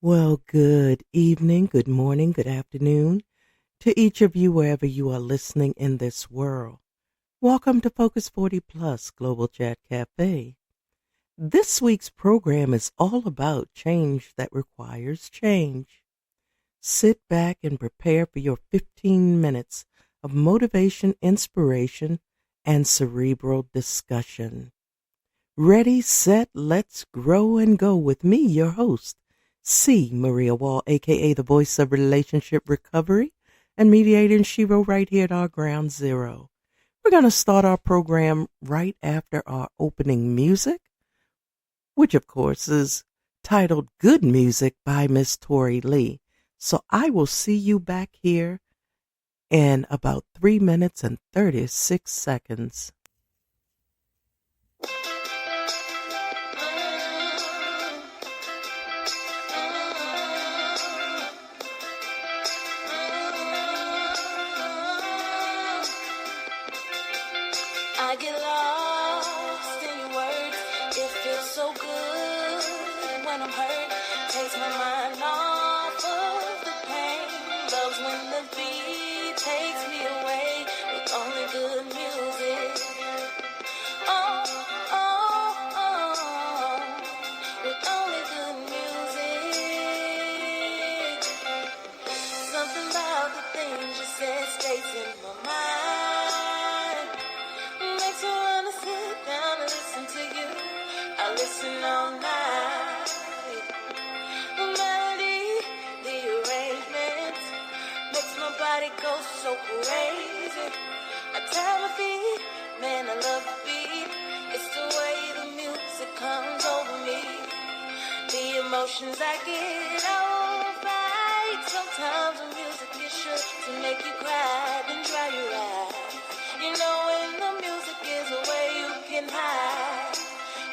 Well, good evening, good morning, good afternoon to each of you wherever you are listening in this world. Welcome to Focus 40 Plus Global Chat Café. This week's program is all about change that requires change. Sit back and prepare for your 15 minutes of motivation, inspiration, and cerebral discussion. Ready, set, let's grow and go with me, your host, C. Maria Wall, a.k.a. the voice of relationship recovery and mediating Shiro right here at our ground zero. We're going to start our program right after our opening music, which of course is titled Good Music by Miss Tori Lee. So I will see you back here in about 3 minutes and 36 seconds. I get lost in your words. It feels so good when I'm hurt. Takes my mind off of the pain. Loves when the beat takes me away with only good music. Oh, oh, oh, with only good music. Something about the things you said stays in my mind. Makes me wanna sit down and listen to you. I listen all night. The melody, the arrangement makes my body go so crazy. I tell my feet, man, I love the beat. It's the way the music comes over me. The emotions I get, I won't fight. Sometimes the music is sure to make you cry, then dry your eyes. You know when the music is away, you can hide.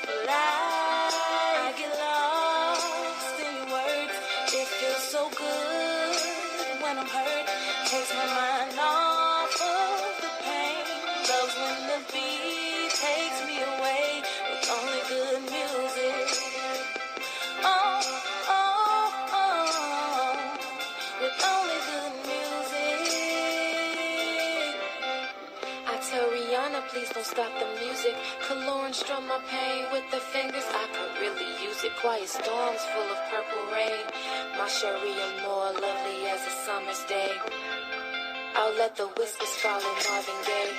But I get lost in your words. It feels so good when I'm hurt. Takes my mind off of the pain. Loves when the beat takes me away with only good music. Oh, oh, oh, with only good music. I tell Rihanna, please don't stop the music. Lauren strum my pain with the fingers. I could really use it. Quiet storms full of purple rain. My Sharia more lovely as a summer's day. I'll let the whispers follow Marvin Gaye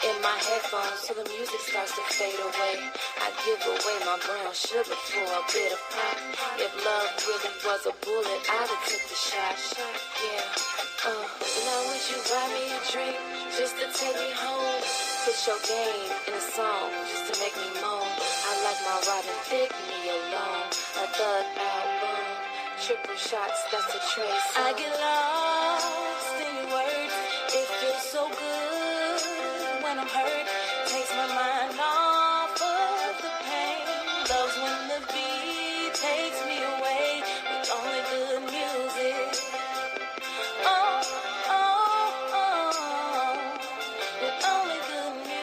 in my headphones till the music starts to fade away. I give away my brown sugar for a bit of pop. If love really was a bullet, I'd have took the shot. Yeah. Now would you buy me a drink just to take me home? Put your game in a song just to make me moan. I like my Robin Thicke, me alone. A thug album, triple shots, that's a trace. I get lost in your words. It feels so good when I'm hurt. Takes my mind off of the pain. Loves when the beat takes me away with only good music. Oh, oh, oh, with only good music.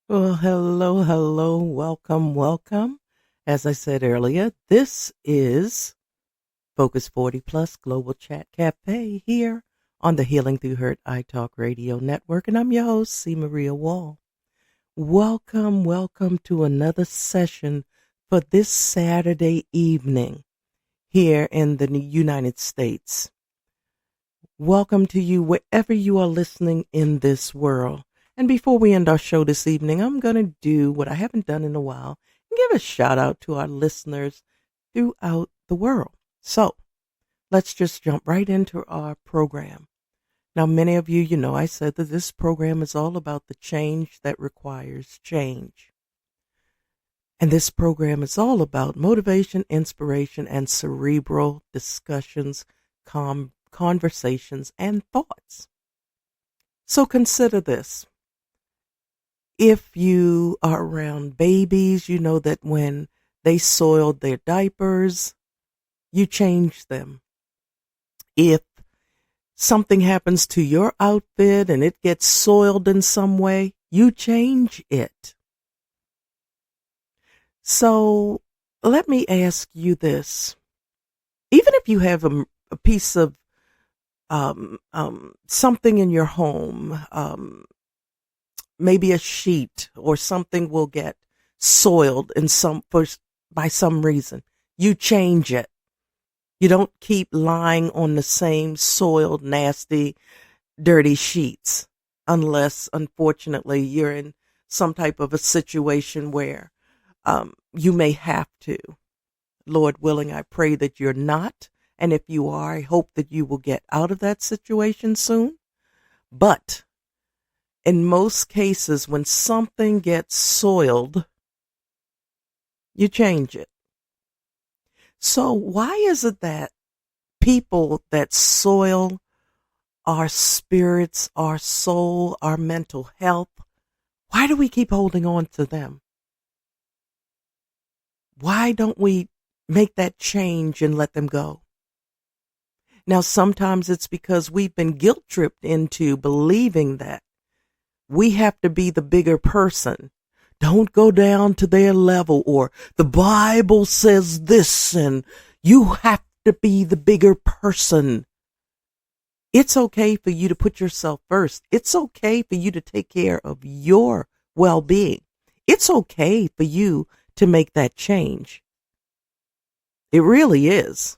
Well, hello, welcome. As I said earlier, this is Focus 40 Plus Global Chat Café here on the Healing Through Hurt iTalk Radio Network, and I'm your host, C. Maria Wall. Welcome to another session for this Saturday evening here in the United States. Welcome to you wherever you are listening in this world. And before we end our show this evening, I'm going to do what I haven't done in a while and give a shout out to our listeners throughout the world. So let's just jump right into our program. Now, many of you, I said that this program is all about the change that requires change. And this program is all about motivation, inspiration, and cerebral discussions, conversations, and thoughts. So consider this. If you are around babies, you know that when they soiled their diapers, you change them. If something happens to your outfit and it gets soiled in some way, you change it. So let me ask you this. Even if you have a piece of something in your home, maybe a sheet or something will get soiled by some reason, you change it. You don't keep lying on the same soiled, nasty, dirty sheets unless, unfortunately, you're in some type of a situation where you may have to. Lord willing, I pray that you're not. And if you are, I hope that you will get out of that situation soon. But in most cases, when something gets soiled, you change it. So why is it that people that soil our spirits, our soul, our mental health, why do we keep holding on to them? Why don't we make that change and let them go? Now, sometimes it's because we've been guilt-tripped into believing that we have to be the bigger person. Don't go down to their level, or the Bible says this, and you have to be the bigger person. It's okay for you to put yourself first. It's okay for you to take care of your well-being. It's okay for you to make that change. It really is.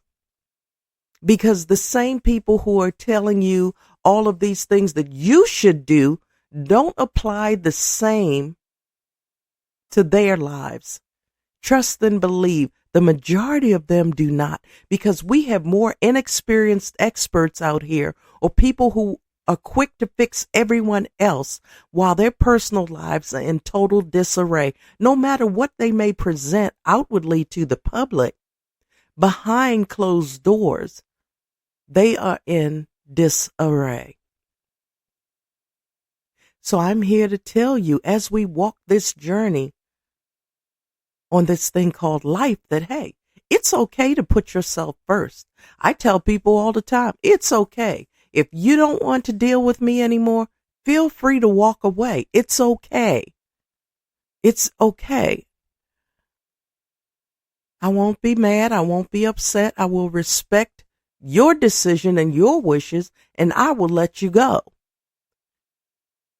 Because the same people who are telling you all of these things that you should do don't apply the same to their lives. Trust and believe. The majority of them do not, because we have more inexperienced experts out here, or people who are quick to fix everyone else while their personal lives are in total disarray. No matter what they may present outwardly to the public, behind closed doors, they are in disarray. So I'm here to tell you, as we walk this journey on this thing called life, that, hey, it's okay to put yourself first. I tell people all the time, it's okay. If you don't want to deal with me anymore, feel free to walk away. It's okay. It's okay. I won't be mad. I won't be upset. I will respect your decision and your wishes, and I will let you go.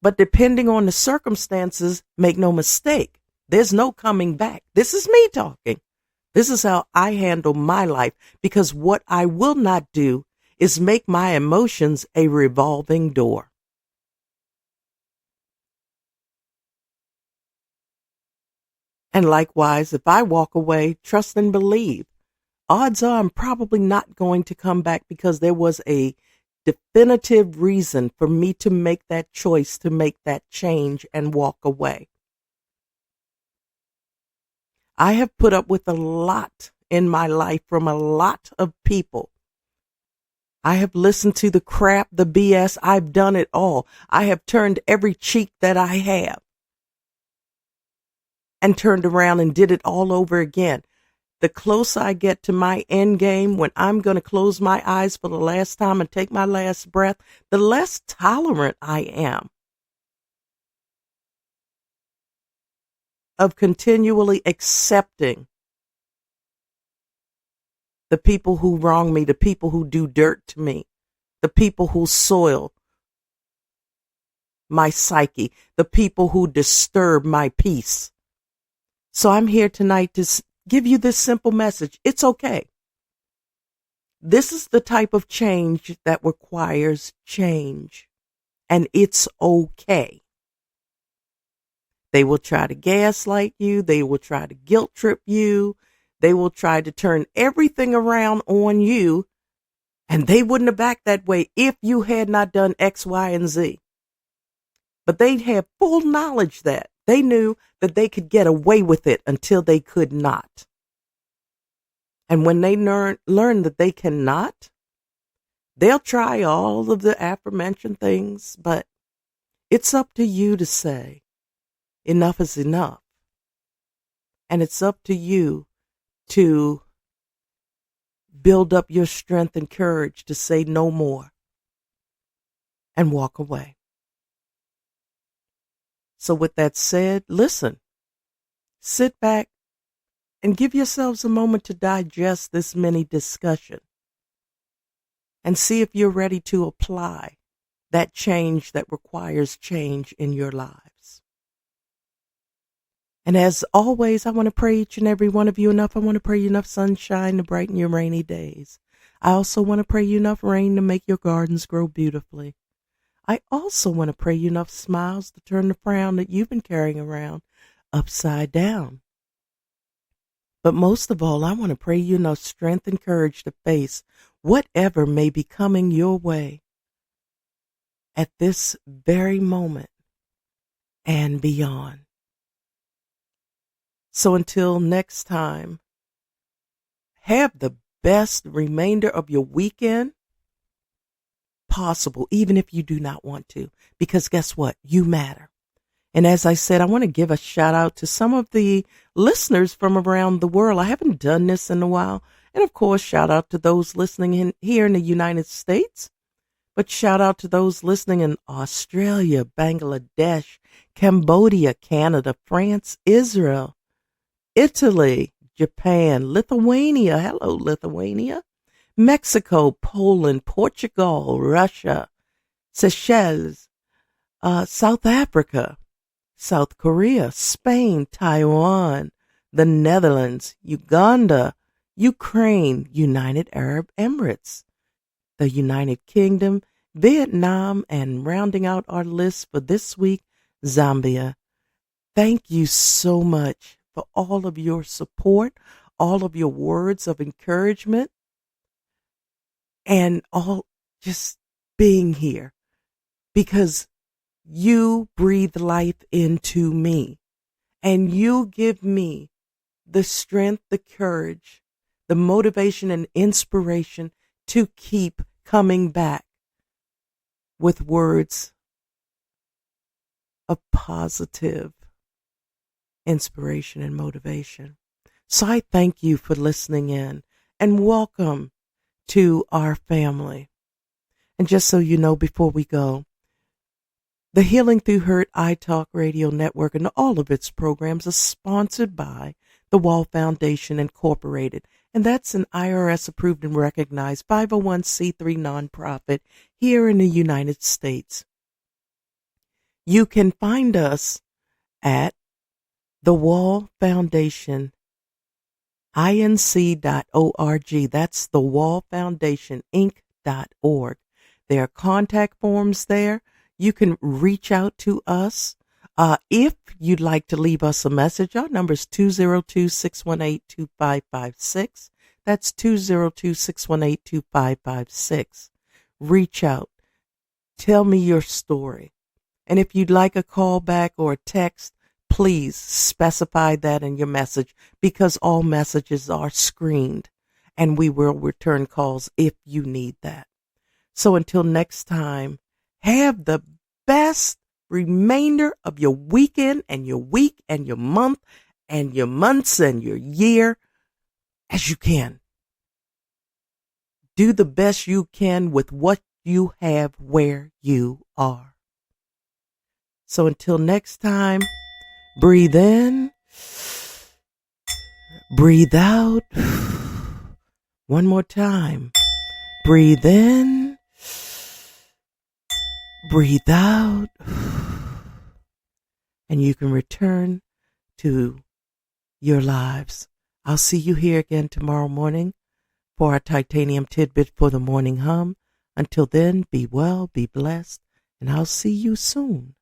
But depending on the circumstances, make no mistake, there's no coming back. This is me talking. This is how I handle my life, because what I will not do is make my emotions a revolving door. And likewise, if I walk away, trust and believe, odds are I'm probably not going to come back, because there was a definitive reason for me to make that choice, to make that change and walk away. I have put up with a lot in my life from a lot of people. I have listened to the crap, the BS. I've done it all. I have turned every cheek that I have and turned around and did it all over again. The closer I get to my end game, when I'm going to close my eyes for the last time and take my last breath, the less tolerant I am of continually accepting the people who wrong me, the people who do dirt to me, the people who soil my psyche, the people who disturb my peace. So I'm here tonight to give you this simple message. It's okay. This is the type of change that requires change, and it's okay. They will try to gaslight you. They will try to guilt trip you. They will try to turn everything around on you. And they wouldn't have acted that way if you had not done X, Y, and Z. But they had full knowledge that they knew that they could get away with it until they could not. And when they learn that they cannot, they'll try all of the aforementioned things, but it's up to you to say enough is enough. And it's up to you to build up your strength and courage to say no more and walk away. So with that said, listen, sit back and give yourselves a moment to digest this mini discussion and see if you're ready to apply that change that requires change in your lives. And as always, I want to pray each and every one of you enough. I want to pray you enough sunshine to brighten your rainy days. I also want to pray you enough rain to make your gardens grow beautifully. I also want to pray you enough smiles to turn the frown that you've been carrying around upside down. But most of all, I want to pray you enough strength and courage to face whatever may be coming your way at this very moment and beyond. So until next time, have the best remainder of your weekend possible, even if you do not want to, because guess what? You matter. And as I said, I want to give a shout out to some of the listeners from around the world. I haven't done this in a while. And of course, shout out to those listening here in the United States. But shout out to those listening in Australia, Bangladesh, Cambodia, Canada, France, Israel, Italy, Japan, Lithuania. Hello, Lithuania. Mexico, Poland, Portugal, Russia, Seychelles, South Africa, South Korea, Spain, Taiwan, the Netherlands, Uganda, Ukraine, United Arab Emirates, the United Kingdom, Vietnam, and rounding out our list for this week, Zambia. Thank you so much for all of your support, all of your words of encouragement, and all just being here, because you breathe life into me and you give me the strength, the courage, the motivation and inspiration to keep coming back with words of positive inspiration and motivation. So I thank you for listening in and welcome to our family. And just so you know, before we go, the Healing Through Hurt iTalk Radio Network and all of its programs are sponsored by the Wall Foundation Incorporated. And that's an IRS approved and recognized 501c3 nonprofit here in the United States. You can find us at the Wall Foundation inc.org. That's the Wall Foundation Inc.org. There are contact forms there. You can reach out to us. If you'd like to leave us a message, our number is 202-618-2556. That's 202-618-2556. Reach out. Tell me your story. And if you'd like a call back or a text, please specify that in your message, because all messages are screened and we will return calls if you need that. So until next time, have the best remainder of your weekend and your week and your month and your months and your year as you can. Do the best you can with what you have where you are. So until next time, breathe in, breathe out. One more time. Breathe in, breathe out, and you can return to your lives. I'll see you here again tomorrow morning for our titanium tidbit for the morning hum. Until then, be well, be blessed, and I'll see you soon.